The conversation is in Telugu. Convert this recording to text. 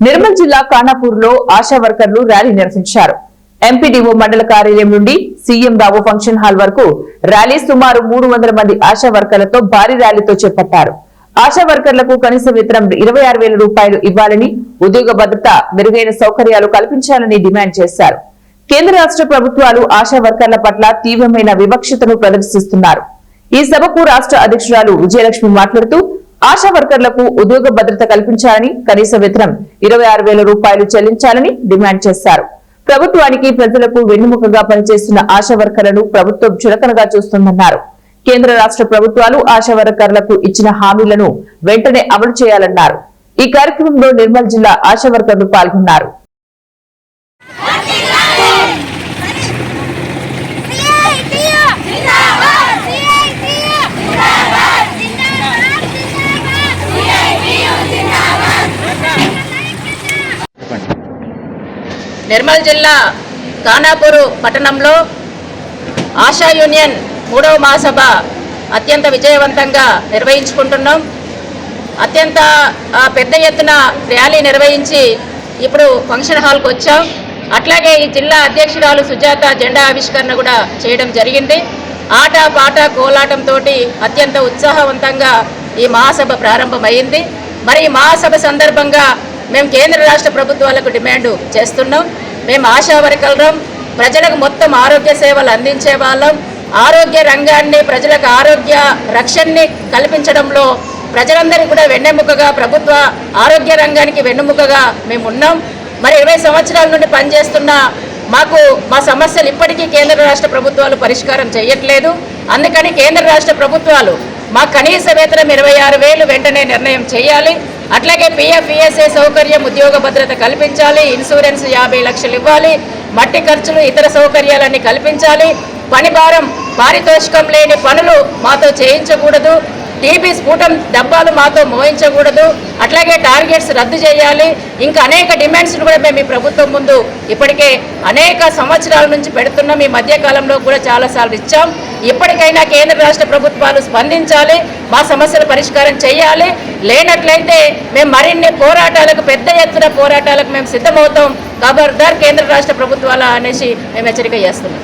నిర్మల్ జిల్లా ఖానాపూర్లో ఆశా వర్కర్లు ర్యాలీ నిర్వహించారు. ఎంపీడీఓ మండల కార్యాలయం నుండి సీఎం రావు ఫంక్షన్ హాల్ వరకు ర్యాలీ సుమారు 300 మంది ఆశా వర్కర్లతో భారీ ర్యాలీతో చేపట్టారు. ఆశా వర్కర్లకు కనీస వేతనం 26,000 రూపాయలు ఇవ్వాలని, ఉద్యోగ భద్రత, మెరుగైన సౌకర్యాలు కల్పించాలని డిమాండ్ చేశారు. కేంద్ర రాష్ట్ర ప్రభుత్వాలు ఆశా వర్కర్ల పట్ల తీవ్రమైన వివక్షతను ప్రదర్శిస్తున్నారు. ఈ సభకు రాష్ట్ర అధ్యక్షురాలు విజయలక్ష్మి మాట్లాడుతూ ఆశా వర్కర్లకు ఉద్యోగ భద్రత కల్పించాలని, కనీస వేతనం 26,000 రూపాయలు చెల్లించాలని డిమాండ్ చేశారు. ప్రభుత్వానికి ప్రజలకు వెన్నుముకగా పనిచేస్తున్న ఆశా వర్కర్లను ప్రభుత్వం చులకనగా చూస్తుందన్నారు. కేంద్ర రాష్ట్ర ప్రభుత్వాలు ఆశా వర్కర్లకు ఇచ్చిన హామీలను వెంటనే అమలు చేయాలన్నారు. ఈ కార్యక్రమంలో నిర్మల్ జిల్లా ఆశా వర్కర్లు పాల్గొన్నారు. నిర్మల్ జిల్లా ఖానాపూర్ పట్టణంలో ఆశా యూనియన్ 3వ మహాసభ అత్యంత విజయవంతంగా నిర్వహించుకుంటున్నాం. అత్యంత పెద్ద ఎత్తున ర్యాలీ నిర్వహించి ఇప్పుడు ఫంక్షన్ హాల్కి వచ్చాం. అట్లాగే ఈ జిల్లా అధ్యక్షురాలు సుజాత జెండా ఆవిష్కరణ కూడా చేయడం జరిగింది. ఆట పాట కోలాటంతో అత్యంత ఉత్సాహవంతంగా ఈ మహాసభ ప్రారంభమైంది. మరి ఈ మహాసభ సందర్భంగా మేము కేంద్ర రాష్ట్ర ప్రభుత్వాలకు డిమాండ్ చేస్తున్నాం. మేము ఆశా వర్కర్లం, ప్రజలకు మొత్తం ఆరోగ్య సేవలు అందించే వాళ్ళం. ఆరోగ్య రంగాన్ని, ప్రజలకు ఆరోగ్య రక్షణని కల్పించడంలో ప్రజలందరికీ కూడా వెన్నెముకగా, ప్రభుత్వ ఆరోగ్య రంగానికి వెన్నెముకగా మేము ఉన్నాం. మరి 20 సంవత్సరాల నుండి పనిచేస్తున్న మా సమస్యలు ఇప్పటికీ కేంద్ర రాష్ట్ర ప్రభుత్వాలు పరిష్కారం చేయట్లేదు. అందుకని కేంద్ర రాష్ట్ర ప్రభుత్వాలు మా కనీస వేతనం 26,000 వెంటనే నిర్ణయం చేయాలి. అట్లాగే PF, ESA సౌకర్యం, ఉద్యోగ భద్రత కల్పించాలి. ఇన్సూరెన్స్ 50 లక్షలు ఇవ్వాలి. మట్టి ఖర్చులు, ఇతర సౌకర్యాలన్నీ కల్పించాలి. పని భారం, పారితోషికం లేని పనులు మాతో చేయించకూడదు. టీబీ స్ఫూటం డబ్బాలు మాతో మోయించకూడదు. అట్లాగే టార్గెట్స్ రద్దు చేయాలి. ఇంకా అనేక డిమాండ్స్ను కూడా మేము ఈ ప్రభుత్వం ముందు ఇప్పటికే అనేక సంవత్సరాల నుంచి పెడుతున్నాం. ఈ మధ్యకాలంలో కూడా చాలాసార్లు ఇచ్చాం. ఇప్పటికైనా కేంద్ర రాష్ట్ర ప్రభుత్వాలు స్పందించాలి, మా సమస్యలు పరిష్కారం చేయాలి. లేనట్లయితే మేము మరిన్ని పోరాటాలకు, పెద్ద ఎత్తున పోరాటాలకు మేము సిద్ధమవుతాం. ఖబర్దార్ కేంద్ర రాష్ట్ర ప్రభుత్వాల అనేసి మేము హెచ్చరిక చేస్తున్నాం.